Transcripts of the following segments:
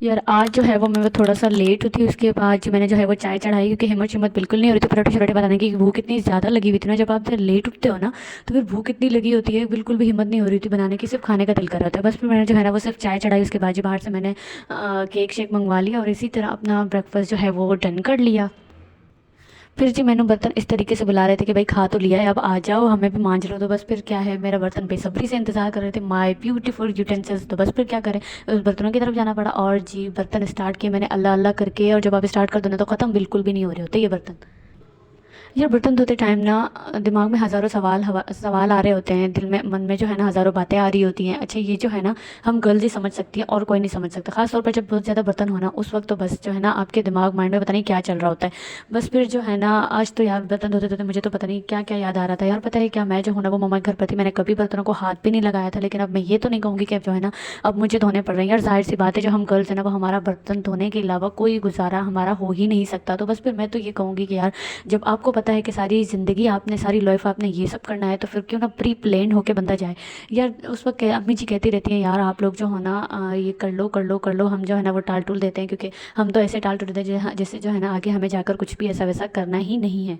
यार आज जो है वो मैं थोड़ा-सा लेट उठी, उसके बाद जो मैंने जो है वो चाय चढ़ाई, क्योंकि हिम्मत-शिम्मत बिल्कुल नहीं हो रही थी पराठे-शराठे बनाने की। भूख इतनी ज़्यादा लगी हुई थी ना, जब आप फिर लेट उठते हो ना, तो फिर भूख इतनी लगी होती है, बिल्कुल भी हिम्मत नहीं हो रही थी बनाने की, सिर्फ़ खाने का दिल कर रहा था। बस फिर मैंने जो है ना वो सिर्फ़ चाय चढ़ाई, उसके बाद जी बाहर से मैंने केक-शेक मँगवा लिया और इसी तरह अपना ब्रेकफ़ास्ट जो है वो डन कर लिया। फिर जी मैंने बर्तन इस तरीके से बुला रहे थे कि भाई खा तो लिया है, अब आ जाओ हमें भी मांज लो। तो बस फिर क्या है, मेरा बर्तन बेसब्री से इंतज़ार कर रहे थे, माय ब्यूटीफुल यूटेंसिल्स। तो बस फिर क्या करें, उस बर्तनों की तरफ जाना पड़ा और जी बर्तन स्टार्ट किए मैंने अल्लाह अल्लाह करके, और जब आप स्टार्ट कर दो ना तो ख़त्म बिल्कुल भी नहीं हो रहे होते ये बर्तन। यार बर्तन धोते टाइम ना दिमाग में हज़ारों सवाल आ रहे होते हैं, दिल में मन में जो है ना हज़ारों बातें आ रही होती हैं। अच्छा ये जो है ना हम गर्ल्स ही समझ सकती हैं और कोई नहीं समझ सकता, ख़ास तौर पर जब बहुत ज़्यादा बर्तन हो ना उस वक्त तो बस जो है ना आपके दिमाग माइंड में पता नहीं क्या चल रहा होता है। बस फिर जो है ना आज तो यार बर्तन धोते धोते मुझे तो पता नहीं क्या क्या याद आ रहा था। यार पता है क्या, मैं जो हूँ ना वो मम्मा के घर पर थी, मैंने कभी बर्तनों को हाथ भी नहीं लगाया था, लेकिन अब मैं ये तो नहीं कहूँगी कि अब जो है ना अब मुझे धोने पड़ रहे हैं। यार जाहिर सी बात है, जो हम गर्ल्स हैं ना वो हमारा बर्तन धोने के अलावा कोई गुजारा हमारा हो ही नहीं सकता। तो बस फिर मैं तो ये कहूँगी कि यार जब आपको पता है कि सारी ज़िंदगी आपने, सारी लाइफ आपने ये सब करना है, तो फिर क्यों ना प्री प्लान होके बंदा जाए। यार उस वक्त अम्मी जी कहती रहती हैं, यार आप लोग जो हो ना ये कर लो कर लो कर लो, हम जो है ना वो टाल टूल देते हैं, क्योंकि हम तो ऐसे टाल टूल देते हैं जैसे जो है ना आगे हमें जाकर कुछ भी ऐसा वैसा करना ही नहीं है।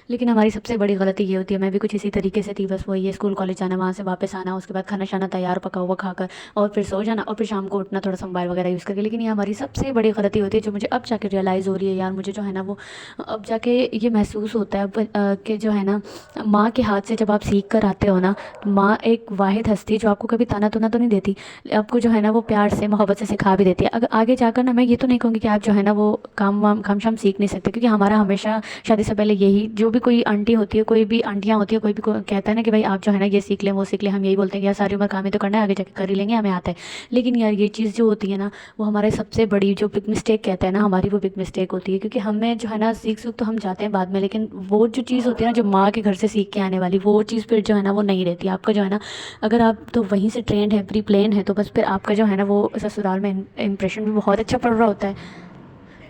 लेकिन हमारी सबसे बड़ी गलती ये होती है, मैं भी कुछ इसी तरीके से थी, बस वही है, स्कूल कॉलेज जाना, वहाँ से वापस आना, उसके बाद खाना शाना तैयार पका हुआ खाकर और फिर सो जाना और फिर शाम को उठना थोड़ा सा मोबाइल वगैरह यूज़ करके। लेकिन ये हमारी सबसे बड़ी गलती होती है, जो मुझे अब जाके रियलाइज़ हो रही है। यार मुझे जो है ना वो अब जाके ये महसूस होता है कि जो है ना माँ के हाथ से जब आप सीख कर आते हो ना, तो माँ एक वाहिद हस्ती है जो आपको कभी ताना तुना तो नहीं देती, आपको जो है ना वो प्यार से मोहब्बत से सिखा भी देती है। अगर आगे जाकर ना मैं ये तो नहीं कहूँगी कि आप जो है ना वो काम वाम काम शाम सीख नहीं सकते, क्योंकि हमारा हमेशा शादी से पहले यही, जो भी कोई आंटी होती है, कोई भी आंटियाँ होती है, कोई भी कहता है ना कि भाई आप जो है ना ये सीख लें वो सीख लें, हम यही बोलते हैं कि यार सारी उम्र काम ही तो करना है, आगे जाके कर ही लेंगे, हमें आता है। लेकिन यार ये चीज़ जो होती है ना वो हमारे सबसे बड़ी जो बिग मिस्टेक कहते हैं ना हमारी, वो बिग मिस्टेक होती है, क्योंकि हमें जो है ना सीख तो हम जाते हैं बाद में, लेकिन वो जो चीज़ होती है ना जो माँ के घर से सीख के आने वाली, वो चीज़ फिर जो है ना वो नहीं रहती आपका। जो है ना अगर आप तो वहीं से ट्रेंड है, प्री प्लान है, तो बस फिर आपका जो है ना वो ससुराल में इम्प्रेशन भी बहुत अच्छा पड़ रहा होता है।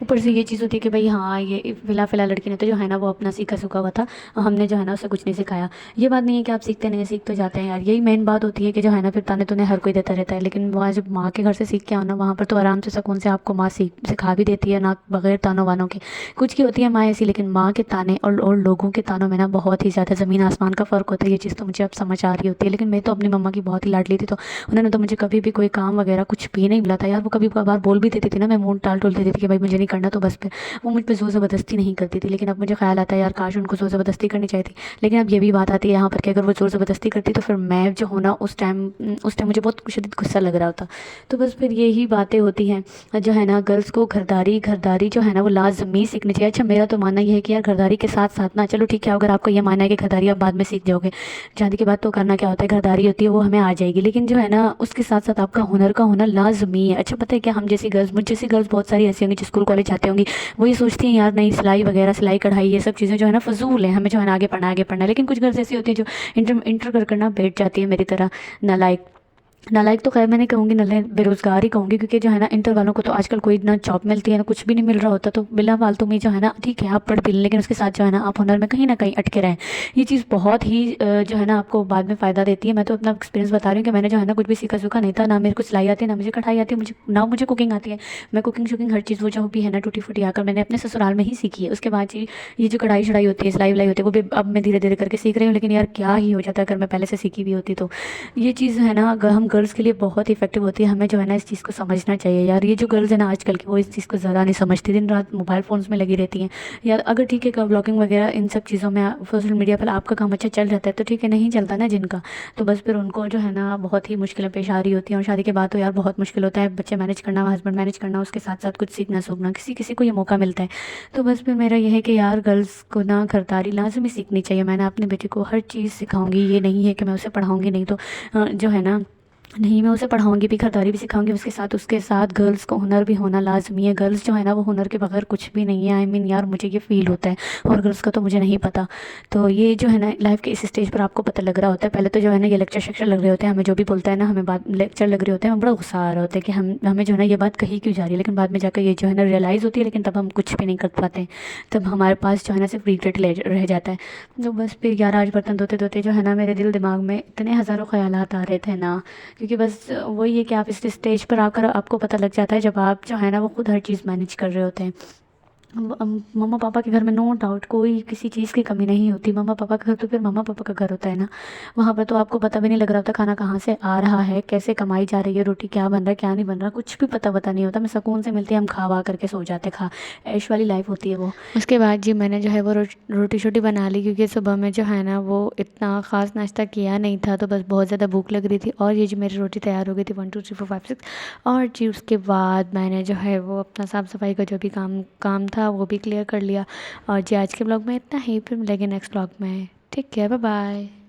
ऊपर से ये चीज़ होती है कि भाई हाँ ये फ़िलहाल लड़की ने तो जो है ना वो अपना सीखा सूखा हुआ था, हमने जो है ना उसे कुछ नहीं सिखाया। ये बात नहीं है कि आप सीखते नहीं, सीख तो जाते हैं यार, यही मेन बात होती है कि जो है ना फिर ताने तूने हर कोई देता रहता है। लेकिन वहाँ जब माँ के घर से सीख के आओ ना, वहाँ पर तो आराम से सुकून से आपको माँ सिखा भी देती है ना, बगैर तानों वानों के। कुछ की होती है माँ ऐसी, लेकिन माँ के ताने और लोगों के तानों में ना बहुत ही ज़्यादा ज़मीन आसमान का फ़र्क होता है। ये चीज़ तो मुझे अब समझ आ रही होती है। लेकिन मैं तो अपनी मम्मा की बहुत ही लाडली थी, तो उन्होंने तो मुझे कभी भी कोई काम वगैरह कुछ भी नहीं बोला था यार। वो कभी कभार बोल भी देती थी ना, मैं मुँह टाल टोल देती थी कि भाई मुझे नहीं करना, तो बस फिर वो मुझ पे ज़ोर ज़बरदस्ती नहीं करती थी। लेकिन अब मुझे ख़्याल आता है यार काश उनको ज़ोर ज़बरदस्ती करनी चाहिए थी। लेकिन अब ये भी बात आती है यहाँ पर कि अगर वो ज़ोर ज़बरदस्ती करती तो फिर मैं जो हूँ ना उस टाइम मुझे बहुत शदीद गुस्सा लग रहा होता। तो बस फिर यही बातें होती हैं, जो है ना गर्ल्स को घरदारी घरदारी जो है ना वो लाजमी सीखनी चाहिए। अच्छा मेरा तो मानना ये है कि यार घरदारी के साथ साथ ना, चलो ठीक है अगर आपको ये मानना है कि घरदारी आप बाद में सीख जाओगे, शादी के बाद तो करना क्या होता है, घरदारी होती है वो हमें आ जाएगी, लेकिन जो है ना उसके साथ साथ आपका हुनर का होना लाजमी है। अच्छा पता है क्या, हम जैसी गर्ल्स, मुझ जैसी गर्ल्स बहुत सारी ऐसी होंगी जो स्कूल कॉलेज जाती होंगी, वो ये सोचती हैं यार नहीं सिलाई वगैरह, सिलाई कढ़ाई ये सब चीज़ें जो है ना फ़ज़ूल है, हमें जो है ना आगे पढ़ना है। लेकिन कुछ गर्ल्स ऐसी होती है जो इंटर इंटर कर करना बैठ जाती है मेरी तरह, नालायक। नालायक तो खैर मैं नहीं कहूँगी, नालायक बेरोज़गार ही कहूँगी, क्योंकि जो है ना इंटर वालों को तो आजकल कोई ना जॉब मिलती है ना कुछ भी नहीं मिल रहा होता, तो बिला फालतू में जो है ना ठीक है आप पढ़ भी लें, लेकिन उसके साथ जो है ना आप हुनर में कहीं ना कहीं अटके रहें। ये चीज़ बहुत ही जो है ना आपको बाद में फ़ायदा देती है। मैं तो अपना एक्सपीरियंस बता रही हूँ कि मैंने जो है ना कुछ भी सीखा सूखा नहीं था, ना मेरे को सिलाई आती है, ना मुझे कढ़ाई आती है, मुझे कुकिंग आती है। मैं कुकिंग शुकिंग हर चीज़ वो जो भी है ना टूटी फूटी आकर मैंने अपने ससुराल में ही सीखी है। उसके बाद ये जो कढ़ाई शढ़ाई होती है, सिलाई विलाई होती है, वो भी अब मैं धीरे धीरे करके सीख रही हूँ। लेकिन यार क्या ही हो जाता है अगर मैं पहले से सीखी भी होती तो। ये चीज़ है ना हम गर्ल्स के लिए बहुत इफेक्टिव होती है, हमें जो है ना इस चीज़ को समझना चाहिए यार। ये जो गर्ल्स है ना आजकल की, वो इस चीज़ को ज़रा नहीं समझती, दिन रात मोबाइल फ़ोन्स में लगी रहती हैं। यार अगर ठीक है का ब्लॉगिंग वगैरह इन सब चीज़ों में सोशल मीडिया पर आपका काम अच्छा चल जाता है तो ठीक है, नहीं चलता ना जिनका, तो बस फिर उनको जो है ना बहुत ही मुश्किलें पेश आ रही होती हैं। और शादी के बाद तो यार बहुत मुश्किल होता है, बच्चे मैनेज करना, हस्बैंड मैनेज करना, उसके साथ साथ कुछ सीखना सूखना, किसी किसी को ये मौका मिलता है। तो बस फिर मेरा ये है कि यार गर्ल्स को ना खरीदारी लाजमी सीखनी चाहिए। मैंने अपनी बेटी को हर चीज़ सिखाऊंगी, ये नहीं है कि मैं उसे पढ़ाऊंगी नहीं, तो जो है ना नहीं मैं उसे पढ़ाऊंगी भी, खरीदारी भी सिखाऊंगी, उसके साथ गर्ल्स को हुनर भी होना लाजमी है। गर्ल्स जो है ना वो हुनर के बगैर कुछ भी नहीं है। आई मीन यार मुझे ये फील होता है, और गर्ल्स का तो मुझे नहीं पता। तो ये जो है ना लाइफ के इस स्टेज पर आपको पता लग रहा होता है। पहले तो जो है ना ये लेक्चर शेक्चर लग रहे होते हैं, हमें जो भी बोलता है ना हमें बात लेक्चर लग रहे होते हैं, हमें बड़ा गुस्सा आ रहा होता है कि हमें जो है ना ये बात कही क्यों जा रही है। लेकिन बाद में जाकर ये जो है ना रियलाइज़ होती है, लेकिन तब हम कुछ भी नहीं कर पाते हैं, तब हमारे पास जो है ना सिर्फ रिग्रेट रह जाता है। तो बस फिर यार आज बर्तन धोते धोते जो है ना मेरे दिमाग में इतने हज़ारों ख्यालात आ रहे थे ना क्योंकि बस वही है कि आप इस स्टेज पर आकर आपको पता लग जाता है जब आप जो है ना वो खुद हर चीज़ मैनेज कर रहे होते हैं। मम्मा पापा के घर में नो डाउट कोई किसी चीज़ की कमी नहीं होती। मम्मा पापा का घर तो फिर मम्मा पापा का घर होता है ना। वहाँ पर तो आपको पता भी नहीं लग रहा होता खाना कहाँ से आ रहा है, कैसे कमाई जा रही है, रोटी क्या बन रहा है क्या नहीं बन रहा, कुछ भी पता नहीं होता। हमें सुकून से मिलती है, हम खा वा करके सो जाते, खा ऐश वाली लाइफ होती है वो। उसके बाद जी मैंने जो है वो रोटी शोटी बना ली, क्योंकि सुबह में जो है ना वो इतना ख़ास नाश्ता किया नहीं था, तो बस बहुत ज़्यादा भूख लग रही थी। और ये जो मेरी रोटी तैयार हो गई थी 1 2 3 4 5 6। और जी उसके बाद मैंने जो है वो अपना साफ़ सफाई का जो भी काम काम था वो भी क्लियर कर लिया। और जी आज के ब्लॉग में इतना ही, फिर मिलेंगे नेक्स्ट ब्लॉग में। Take care, bye bye.